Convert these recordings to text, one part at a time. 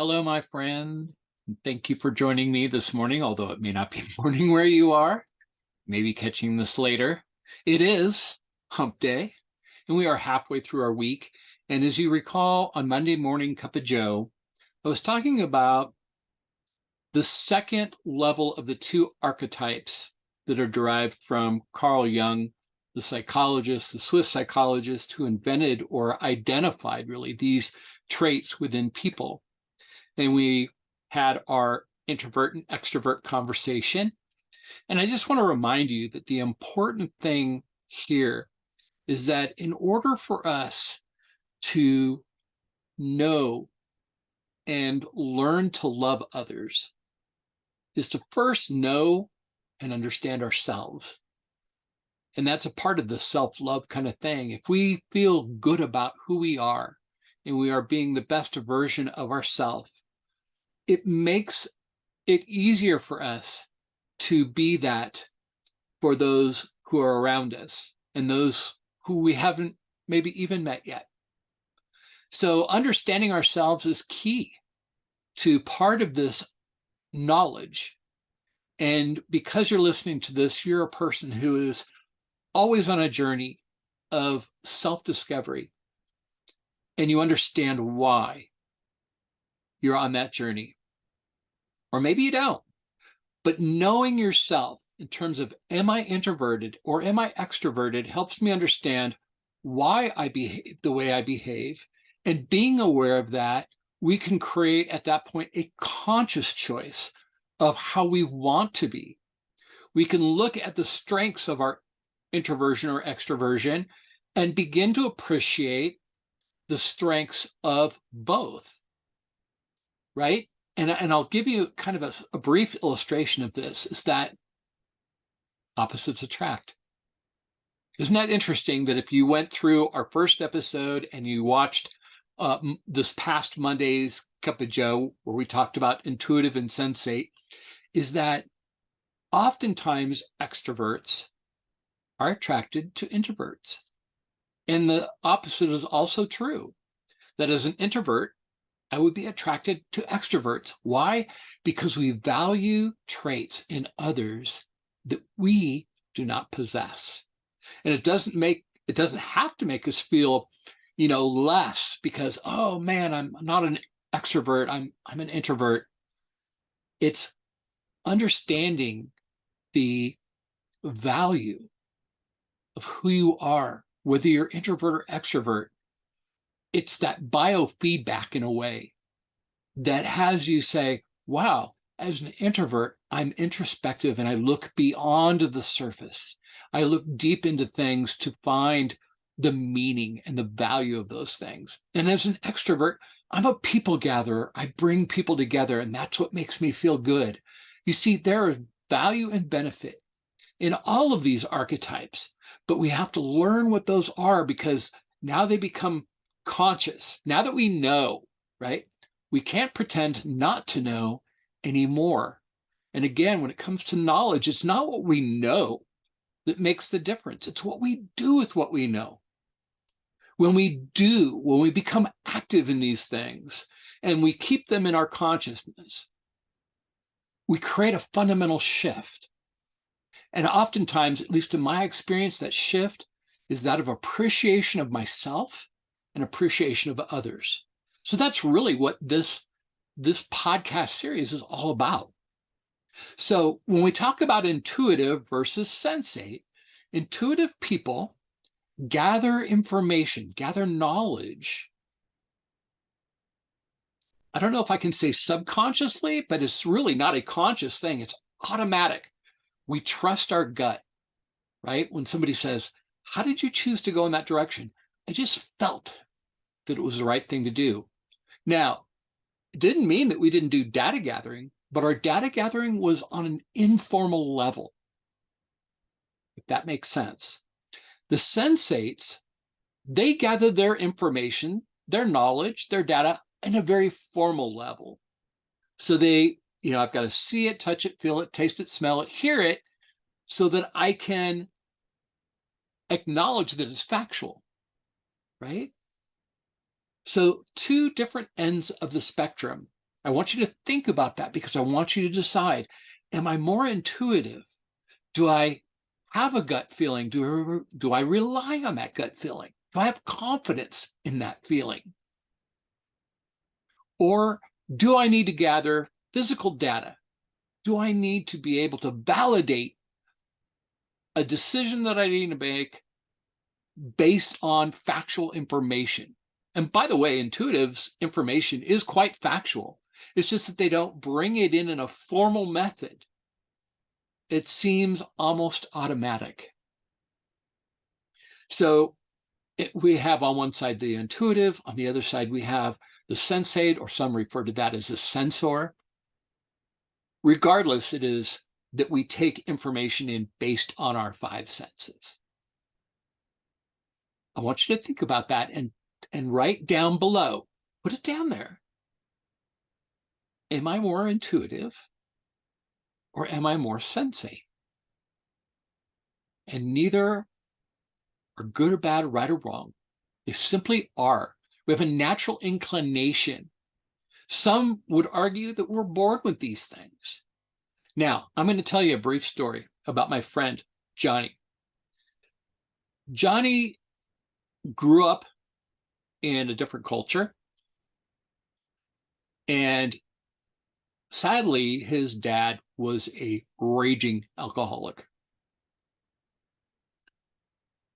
Hello, my friend. And thank you for joining me this morning, although it may not be morning where you are, maybe catching this later. It is hump day, and we are halfway through our week. And as you recall, on Monday morning, Cup of Joe, I was talking about the second level of the two archetypes that are derived from Carl Jung, the psychologist, the Swiss psychologist who invented or identified really these traits within people. And we had our introvert and extrovert conversation. And I just want to remind you that the important thing here is that in order for us to know and learn to love others, is to first know and understand ourselves. And that's a part of the self-love kind of thing. If we feel good about who we are and we are being the best version of ourselves, it makes it easier for us to be that for those who are around us and those who we haven't maybe even met yet. So understanding ourselves is key to part of this knowledge. And because you're listening to this, you're a person who is always on a journey of self-discovery, and you understand why you're on that journey. Or maybe you don't. But knowing yourself in terms of, am I introverted or am I extroverted, helps me understand why I behave the way I behave. And being aware of that, we can create at that point a conscious choice of how we want to be. We can look at the strengths of our introversion or extroversion and begin to appreciate the strengths of both, right? And I'll give you kind of a brief illustration of this, is that opposites attract. Isn't that interesting that if you went through our first episode and you watched this past Monday's Cup of Joe, where we talked about iNtuitive and Sensate, is that oftentimes extroverts are attracted to introverts. And the opposite is also true, that as an introvert, I would be attracted to extroverts. Why? Because we value traits in others that we do not possess. And it doesn't have to make us feel, less because, oh man, I'm not an extrovert, I'm an introvert. It's understanding the value of who you are, whether you're introvert or extrovert. It's that biofeedback in a way that has you say, wow, as an introvert, I'm introspective and I look beyond the surface. I look deep into things to find the meaning and the value of those things. And as an extrovert, I'm a people gatherer. I bring people together, and that's what makes me feel good. You see, there is value and benefit in all of these archetypes, but we have to learn what those are because now they become conscious. Now that we know, right? We can't pretend not to know anymore. And again, when it comes to knowledge, it's not what we know that makes the difference. It's what we do with what we know. When we become active in these things and we keep them in our consciousness, we create a fundamental shift. And oftentimes, at least in my experience, that shift is that of appreciation of myself and appreciation of others. So that's really what this podcast series is all about. So when we talk about intuitive versus sensate, intuitive people gather information, gather knowledge. I don't know if I can say subconsciously, but it's really not a conscious thing. It's automatic. We trust our gut, right? When somebody says, how did you choose to go in that direction? I just felt that it was the right thing to do. Now, it didn't mean that we didn't do data gathering, but our data gathering was on an informal level, if that makes sense. The sensates, they gather their information, their knowledge, their data in a very formal level. So they, I've got to see it, touch it, feel it, taste it, smell it, hear it, so that I can acknowledge that it's factual, right? So two different ends of the spectrum. I want you to think about that because I want you to decide, am I more intuitive? Do I have a gut feeling? Do I rely on that gut feeling? Do I have confidence in that feeling? Or do I need to gather physical data? Do I need to be able to validate a decision that I need to make based on factual information? And by the way, intuitives information is quite factual. It's just that they don't bring it in a formal method. It seems almost automatic. So we have on one side the intuitive, on the other side we have the sensate, or some refer to that as a sensor. Regardless, it is that we take information in based on our five senses. I want you to think about that and write down below, put it down there. Am I more intuitive or am I more sensate? And neither are good or bad, right or wrong. They simply are. We have a natural inclination. Some would argue that we're born with these things. Now, I'm going to tell you a brief story about my friend, Johnny. Johnny grew up in a different culture, and sadly, his dad was a raging alcoholic.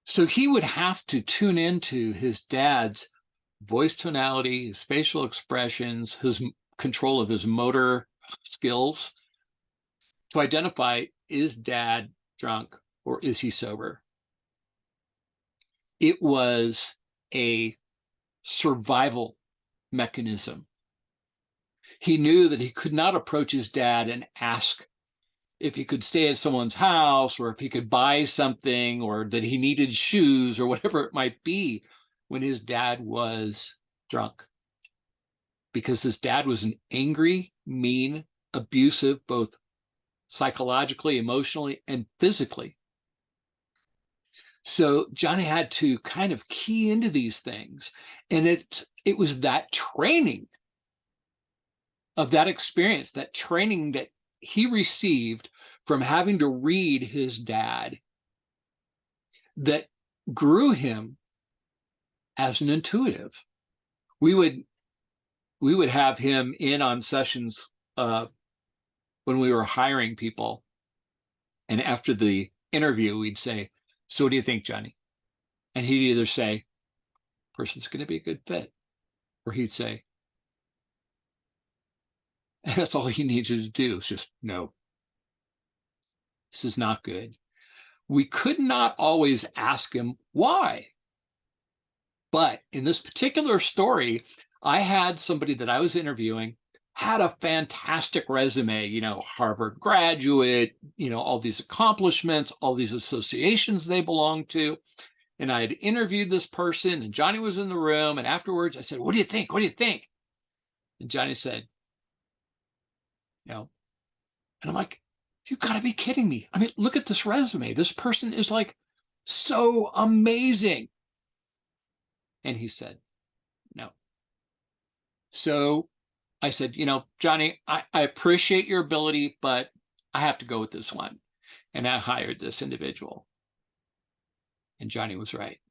So he would have to tune into his dad's voice tonality, his facial expressions, his control of his motor skills to identify, is dad drunk or is he sober? It was a survival mechanism. He knew that he could not approach his dad and ask if he could stay at someone's house or if he could buy something or that he needed shoes or whatever it might be when his dad was drunk. Because his dad was an angry, mean, abusive, both psychologically, emotionally, and physically. So Johnny had to kind of key into these things. And it was that training of that experience, that training that he received from having to read his dad, that grew him as an intuitive. We would have him in on sessions when we were hiring people, and after the interview, we'd say, "So what do you think, Johnny?" And he'd either say, "Person's going to be a good fit," or he'd say, and that's all he needed to do, is just, "No, this is not good." We could not always ask him why. But in this particular story, I had somebody that I was interviewing, had a fantastic resume, Harvard graduate, all these accomplishments, all these associations they belong to. And I had interviewed this person, and Johnny was in the room. And afterwards, I said, "What do you think? What do you think?" And Johnny said, and I'm like, "You got to be kidding me. I mean, look at this resume. This person is like so amazing." And he said, "No." So I said, "Johnny, I appreciate your ability, but I have to go with this one." And I hired this individual. And Johnny was right.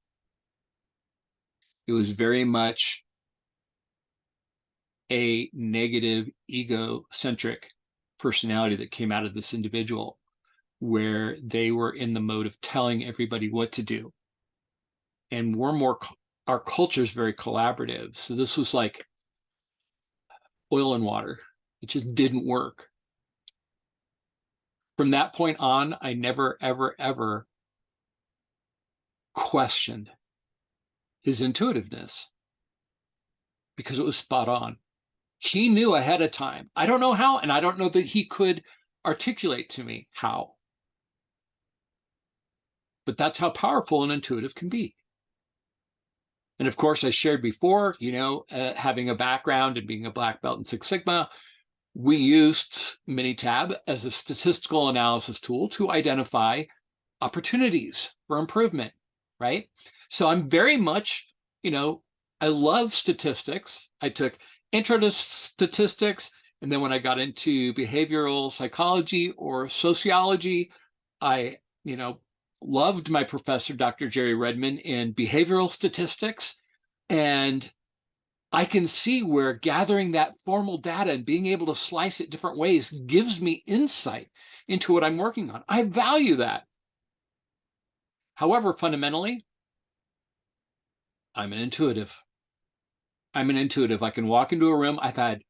It was very much a negative, egocentric personality that came out of this individual, where they were in the mode of telling everybody what to do. And our culture is very collaborative. So this was like oil and water. It just didn't work. From that point on, I never, ever, ever questioned his intuitiveness because it was spot on. He knew ahead of time. I don't know how, and I don't know that he could articulate to me how. But that's how powerful an intuitive can be. And of course, I shared before, having a background and being a black belt in Six Sigma, we used Minitab as a statistical analysis tool to identify opportunities for improvement, right? So I'm very much, I love statistics. I took intro to statistics. And then when I got into behavioral psychology or sociology, I, loved my professor, Dr. Jerry Redmond, in behavioral statistics. And I can see where gathering that formal data and being able to slice it different ways gives me insight into what I'm working on. I value that. However, fundamentally, I'm an intuitive. I'm an intuitive. I can walk into a room. I've had,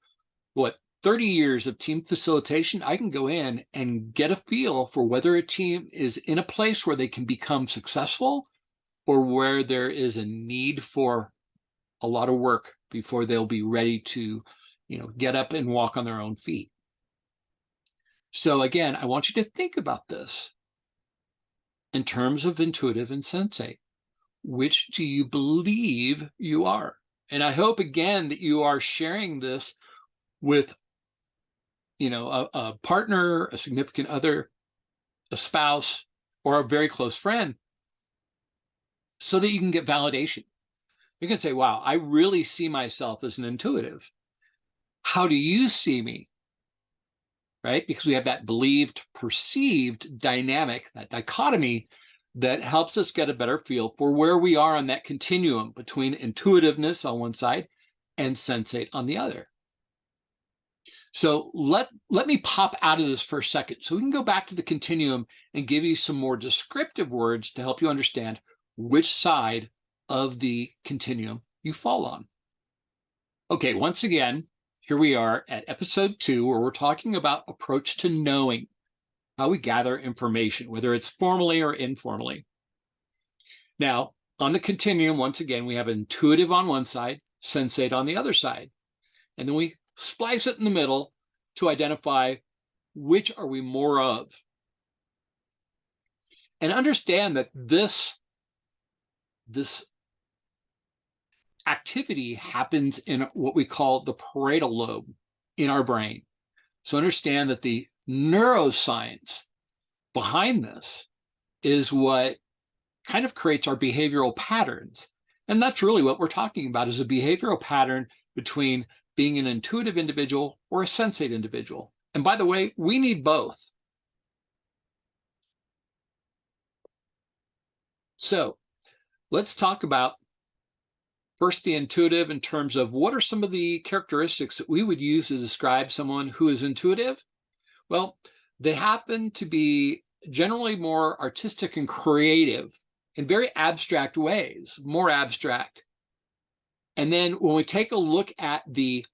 30 years of team facilitation. I can go in and get a feel for whether a team is in a place where they can become successful or where there is a need for a lot of work before they'll be ready to, get up and walk on their own feet. So again, I want you to think about this in terms of intuitive and sensate. Which do you believe you are? And I hope again that you are sharing this with, a partner, a significant other, a spouse, or a very close friend, so that you can get validation. You can say, wow, I really see myself as an intuitive. How do you see me? Right? Because we have that believed, perceived dynamic, that dichotomy that helps us get a better feel for where we are on that continuum between intuitiveness on one side and sensate on the other. So let me pop out of this for a second so we can go back to the continuum and give you some more descriptive words to help you understand which side of the continuum you fall on. Okay, once again, here we are at episode 2, where we're talking about approach to knowing, how we gather information, whether it's formally or informally. Now, on the continuum, once again, we have intuitive on one side, sensate on the other side. And then we splice it in the middle to identify which are we more of. And understand that this activity happens in what we call the parietal lobe in our brain. So understand that the neuroscience behind this is what kind of creates our behavioral patterns. And that's really what we're talking about, is a behavioral pattern between being an intuitive individual or a sensate individual. And by the way, we need both. So let's talk about first the intuitive in terms of what are some of the characteristics that we would use to describe someone who is intuitive. Well, they happen to be generally more artistic and creative in very abstract ways, more abstract. And then when we take a look at the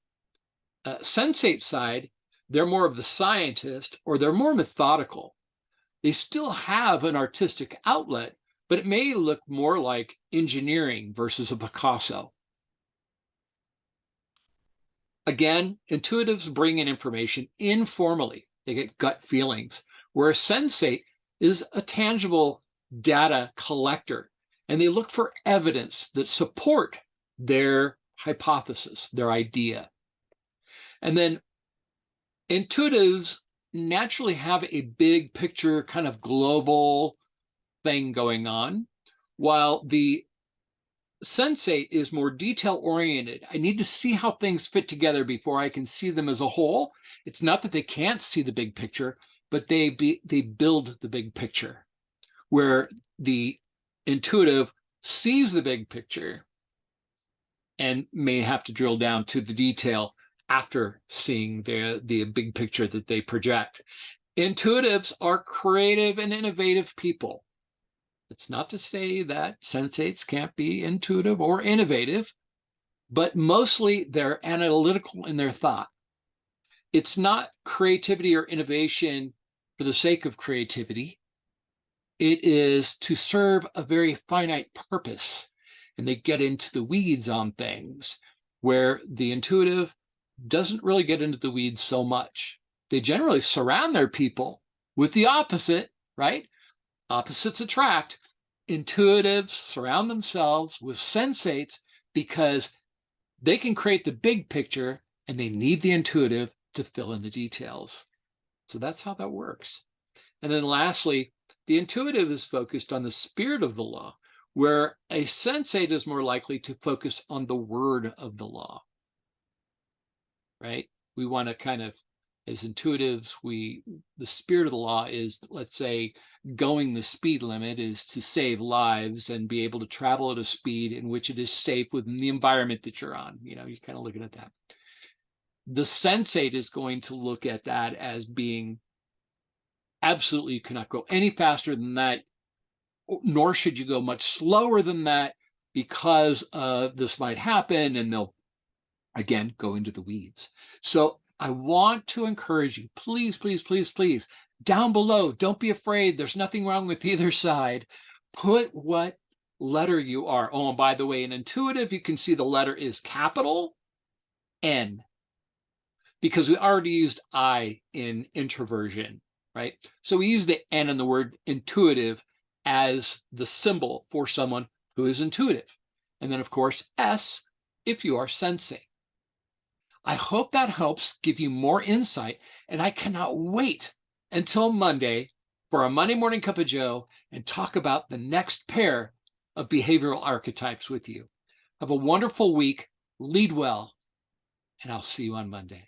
sensate side, they're more of the scientist, or they're more methodical. They still have an artistic outlet, but it may look more like engineering versus a Picasso. Again, intuitives bring in information informally. They get gut feelings, where a sensate is a tangible data collector, and they look for evidence that support their hypothesis, their idea. And then intuitives naturally have a big picture, kind of global thing going on, while the sensate is more detail oriented. I need to see how things fit together before I can see them as a whole. It's not that they can't see the big picture, but they build the big picture, where the intuitive sees the big picture and may have to drill down to the detail after seeing the big picture that they project. Intuitives are creative and innovative people. It's not to say that sensates can't be intuitive or innovative, but mostly they're analytical in their thought. It's not creativity or innovation for the sake of creativity. It is to serve a very finite purpose. And they get into the weeds on things, where the intuitive doesn't really get into the weeds so much. They generally surround their people with the opposite, right? Opposites attract. Intuitives surround themselves with sensates because they can create the big picture and they need the intuitive to fill in the details. So that's how that works. And then lastly, the intuitive is focused on the spirit of the law, where a sensate is more likely to focus on the word of the law. right? We want to kind of, as intuitives, the spirit of the law is, let's say, going the speed limit is to save lives and be able to travel at a speed in which it is safe within the environment that you're on. You're kind of looking at that. The sensate is going to look at that as being absolutely, you cannot go any faster than that, nor should you go much slower than that because this might happen, and they'll again go into the weeds. So I want to encourage you, please, please, please, please, down below, don't be afraid. There's nothing wrong with either side. Put what letter you are. Oh, and by the way, in intuitive, you can see the letter is capital N, because we already used I in introversion, right? So we use the N in the word intuitive as the symbol for someone who is intuitive. And then, of course, S if you are sensing. I hope that helps give you more insight, and I cannot wait until Monday for a Monday Morning Cup of Joe and talk about the next pair of behavioral archetypes with you. Have a wonderful week, lead well, and I'll see you on Monday.